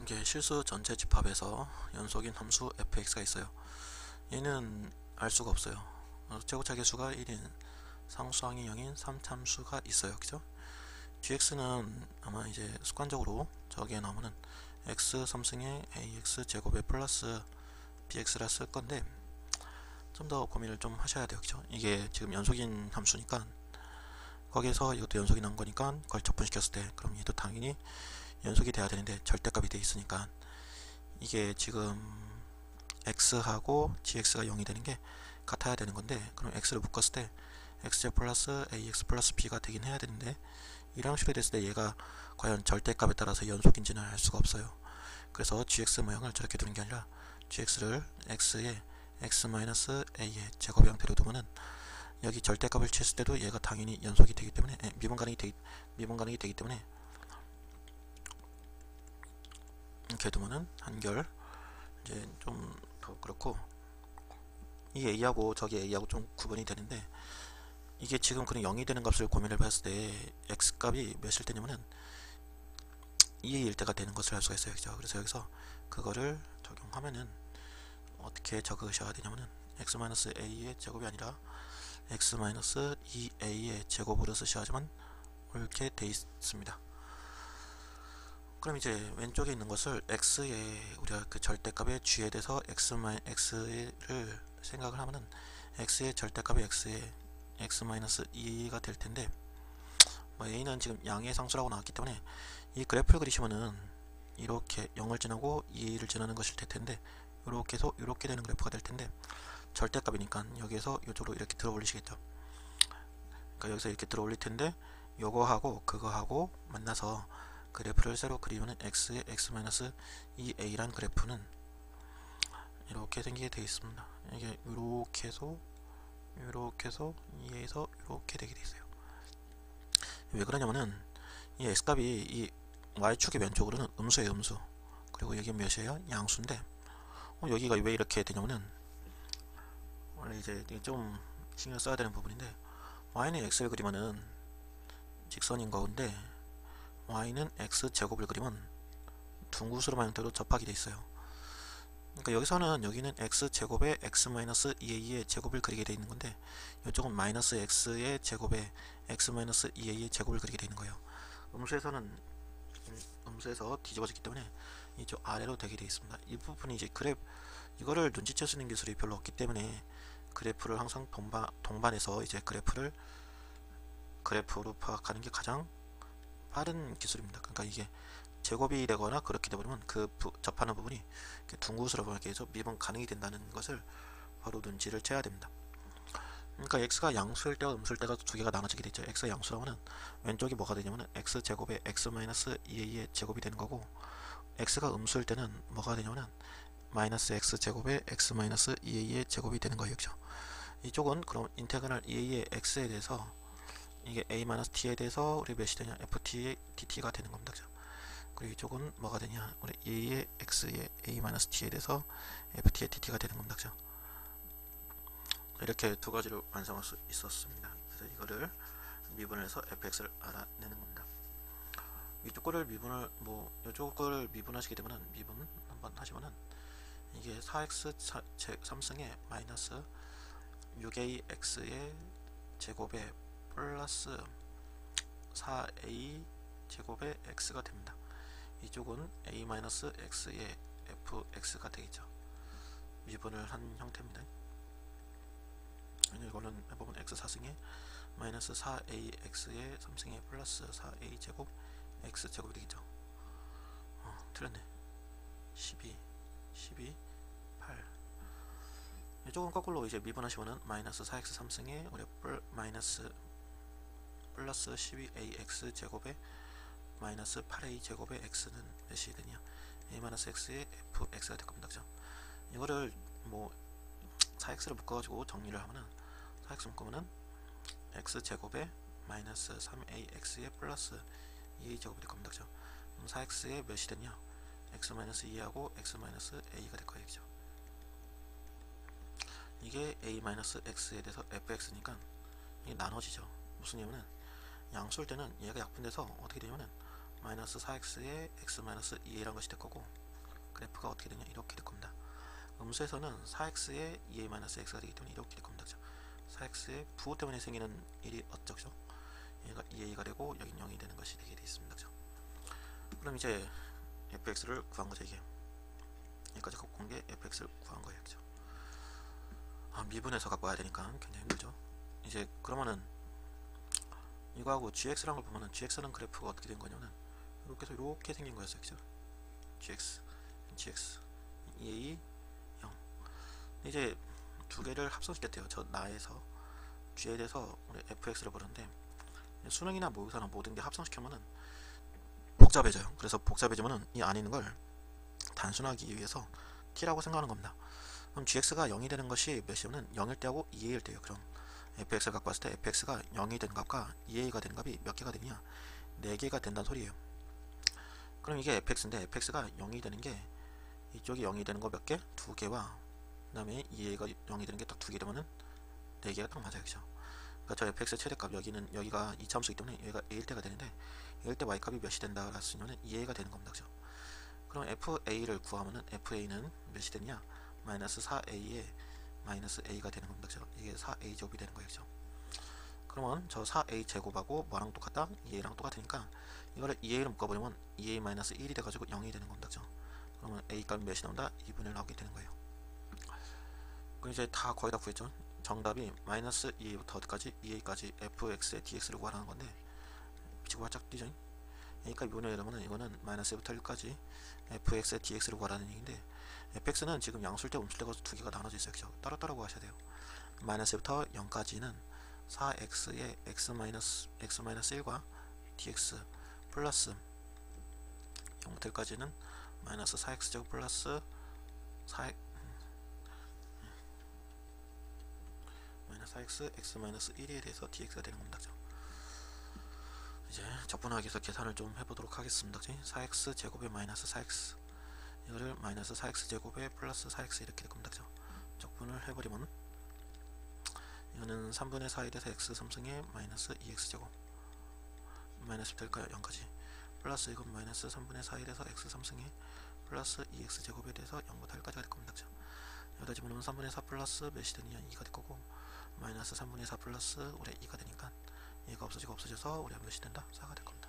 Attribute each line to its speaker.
Speaker 1: 이게 실수 전체 집합에서 연속인 함수 fx가 있어요. 얘는 알 수가 없어요. 최고차 계수가 1인 상수항이 0인 3참수가 있어요. 그죠? gx는 아마 이제 습관적으로 저기에 나오면은 x 3승의 ax 제곱에 플러스 bx라 쓸 건데 좀 더 고민을 좀 하셔야 돼요. 그죠? 이게 지금 연속인 함수니까 거기에서 이것도 연속이 난 거니까 그걸 적분시켰을 때 그럼 얘도 당연히 연속이 돼야 되는데 절대값이 돼 있으니까 이게 지금 x하고 gx가 0이 되는 게 같아야 되는 건데 그럼 x를 묶었을 때 x제곱 플러스 ax 플러스 b가 되긴 해야 되는데 이런 식으로 됐을 때 얘가 과연 절대값에 따라서 연속인지는 알 수가 없어요. 그래서 gx 모양을 저렇게 두는 게 아니라 gx를 x에 x-a의 제곱 형태로 두면은 여기 절대값을 쳤을 때도 얘가 당연히 연속이 되기 때문에 미분 가능이 되기 때문에 이렇게 두면은 한결 이제 좀 더 그렇고 이 a하고 저기 a하고 좀 구분이 되는데 이게 지금 그냥 0이 되는 값을 고민을 봤을 때 x값이 몇일 때냐면은 2일 때가 되는 것을 알 수가 있어요. 그죠? 그래서 여기서 그거를 적용하면은 어떻게 적으셔야 되냐면은 x-a의 제곱이 아니라 x-2a의 제곱으로 쓰셔야지만 옳게 돼 있습니다. 그럼 이제 왼쪽에 있는 것을 x의 우리가 그 절대값의 g에 대해서 x를 생각을 하면은 x의 절대값이 x의 x-2가 될 텐데 뭐 a는 지금 양의 상수라고 나왔기 때문에 이 그래프를 그리시면은 이렇게 0을 지나고 2를 지나는 것일 텐데 이렇게 해서 이렇게 되는 그래프가 될 텐데 절대값이니까 여기에서 이쪽으로 이렇게 들어 올리시겠죠. 그러니까 여기서 이렇게 들어 올릴 텐데 요거하고 그거하고 만나서 그래프를 새로 그리면 x의 x-2a란 그래프는 이렇게 생기게 되어 있습니다. 이게 이렇게 해서 2에서 이렇게 되게 되어 있어요. 왜 그러냐면은 이 x값이 이 y축의 왼쪽으로는 음수예요. 음수. 그리고 여기 몇이에요? 양수인데 여기가 왜 이렇게 되냐면은 원래 이제 좀 신경 써야 되는 부분인데 y는 x를 그리면은 직선인 가운데 y는 x제곱을 그리면 둥구스름한 형태로 접하게 돼 있어요. 그러니까 여기서는 여기는 x제곱에 x-2a의 제곱을 그리게 돼 있는 건데 이쪽은 마이너스 x의 제곱에 x-2a의 제곱을 그리게 돼 있는 거예요. 음수에서 뒤집어졌기 때문에 이쪽 아래로 되게 돼 있습니다. 이 부분이 이제 이거를 눈치채 쓰는 기술이 별로 없기 때문에 그래프를 항상 동반해서 이제 그래프로 파악하는 게 가장 빠른 기술입니다. 그러니까 이게 제곱이 되거나 그렇게 되버리면 그 접하는 부분이 둥그스럽게 해서 미분 가능이 된다는 것을 바로 눈치를 채야 됩니다. 그러니까 x가 양수일 때와 음수일 때가 두 개가 나눠지게 되죠. x가 양수라면은 왼쪽이 뭐가 되냐면은 x제곱에 x-2a의 제곱이 되는 거고 x가 음수일 때는 뭐가 되냐면은 마이너스 x제곱에 x-2a의 제곱이 되는 거예요. 그죠? 이쪽은 그럼 인테그랄 2a의 x에 대해서 이게 a-t에 대해서 우리 몇이 되냐 ft의 dt가 되는 겁니다. 그죠? 그리고 이쪽은 뭐가 되냐 우리 a의 x의 a-t에 대해서 ft의 dt가 되는 겁니다. 그죠? 이렇게 두 가지로 완성할 수 있었습니다. 그래서 이거를 미분을 해서 fx를 알아내는 겁니다. 이쪽 거를 미분을 이쪽 거를 미분하시게 되면은 미분 한번 하시면은 이게 4x 3승에 마이너스 6ax의 제곱에 플러스 4a 제곱의 x가 됩니다. 이쪽은 a-x의 fx가 되겠죠. 미분을 한 형태입니다. 이거는 해보면 x 4승에 마이너스 4ax의 3승에 플러스 4a 제곱 x 제곱이 되겠죠. 틀렸네. 12 8 이쪽은 거꾸로 이제 미분하시면은 마이너스 4x 3승에 우리 마이너스 플러스 12ax 제곱에 마이너스 8a 제곱의 x는 몇이 되냐 a-x의 fx가 될 겁니다. 그죠? 이거를 4x를 묶어가지고 정리를 하면은 4x 묶으면은 x 제곱에 마이너스 3ax의 플러스 2a 제곱이 될 겁니다. 그죠? 그럼 4x의 몇이 되냐 x-2하고 x-a가 될 거예요. 그죠? 이게 a-x에 대해서 fx니까 이게 나눠지죠. 무슨 얘기냐면은 양수일 때는 얘가 약분돼서 어떻게 되냐면은 마이너스 4x에 x 마이너스 2a라는 것이 될 거고, 그래프가 어떻게 되냐 이렇게 될 겁니다. 음수에서는 4x에 2a 마이너스 x가 되기 때문에 이렇게 될 겁니다. 그죠? 4x의 부호 때문에 생기는 일이 어쩌죠? 그죠? 얘가 2a가 되고 여긴 0이 되는 것이 되게 되어 있습니다. 그죠? 그럼 이제 fx를 구한 거죠. 이게 여기까지 갖고 온 게 fx를 구한 거예요. 그죠? 미분해서 갖고 와야 되니까 굉장히 힘들죠. 이제 그러면은 이거하고 gx라는 걸 보면은 gx는 그래프가 어떻게 된 거냐면 이렇게 해서 이렇게 생긴 거였어요. 그죠? gx 2a 0. 이제 두 개를 합성시켰대요. 저 나에서 g에 대해서 우리 fx를 부르는데, 수능이나 모의고사나 모든 게 합성시키면은 복잡해져요. 그래서 복잡해지면은 이 안에 있는 걸 단순하기 위해서 t라고 생각하는 겁니다. 그럼 gx가 0이 되는 것이 몇이냐면 0일 때하고 2a일 때예요. 그럼 fx를 갖고 왔을 때 fx가 0이 되는 값과 2a가 되는 값이 몇 개가 되느냐? 4개가 된다는 소리예요. 그럼 이게 fx인데 fx가 0이 되는 게 이쪽이 0이 되는 거 몇 개? 2개와 그 다음에 2a가 0이 되는 게 딱 2개 되면은 4개가 딱 맞아요. 그죠? 그러니까 저 fx의 최대값 여기가 2차함수이기 때문에 여기가 a일 때가 되는데, a일 때 y값이 몇이 된다 그랬으면 2a가 되는 겁니다. 그죠? 그럼 fa를 구하면은 fa는 몇이 되느냐? 마이너스 4a에 마이너스 a가 되는 겁니다. 그죠? 이게 4a 제곱이 되는 거예요. 그죠? 그러면 저 4a 제곱하고 뭐랑 똑같다? 2a랑 똑같으니까 이거를 2a로 묶어버리면 2a 마이너스 1이 돼가지고 0이 되는 겁니다. 그죠? 그러면 a 값이 몇이 나온다? 2분의 1 나오게 되는 거예요. 그럼 이제 다 거의 다 구했죠? 정답이 마이너스 2a부터 어디까지? 2a까지 fx의 dx를 구하라는 건데, 미치고 활짝 뛰죠? a값 2분의 1 이러면은 이거는 마이너스 1부터 1까지 fx의 dx를 구하라는 얘기인데, fx는 지금 양수일때 음수일때가 두 개가 나눠져 있어요. 그죠? 따로따로 구하셔야 돼요. 마이너스 1부터 0까지는 4x의 x 마이너스 1과 dx 플러스 0부터 1까지는 마이너스 4x제곱 플러스 4 마이너스 4x x 마이너스 1에 대해서 dx가 되는 겁니다. 그죠? 이제 적분하기 위해서 계산을 좀 해보도록 하겠습니다. 4x 제곱에 마이너스 4x, 이거를 마이너스 4x 제곱에 플러스 4x 이렇게 될 겁니다. 그죠? 적분을 해버리면 이거는 3분의 4에 대해서 x 3승에 마이너스 2x 제곱, 마이너스 될까요? 0까지 플러스 이건 마이너스 3분의 4에 대해서 x 3승에 플러스 2x 제곱에 대해서 0부터 1까지가 될 겁니다. 그죠? 여기다 집어넣으면 3분의 4 플러스 몇이 되느냐? 2가 될 거고, 마이너스 3분의 4 플러스 우리 2가 되니까 얘가 없어지고 없어져서 우리가 몇이 된다? 4가 될 겁니다.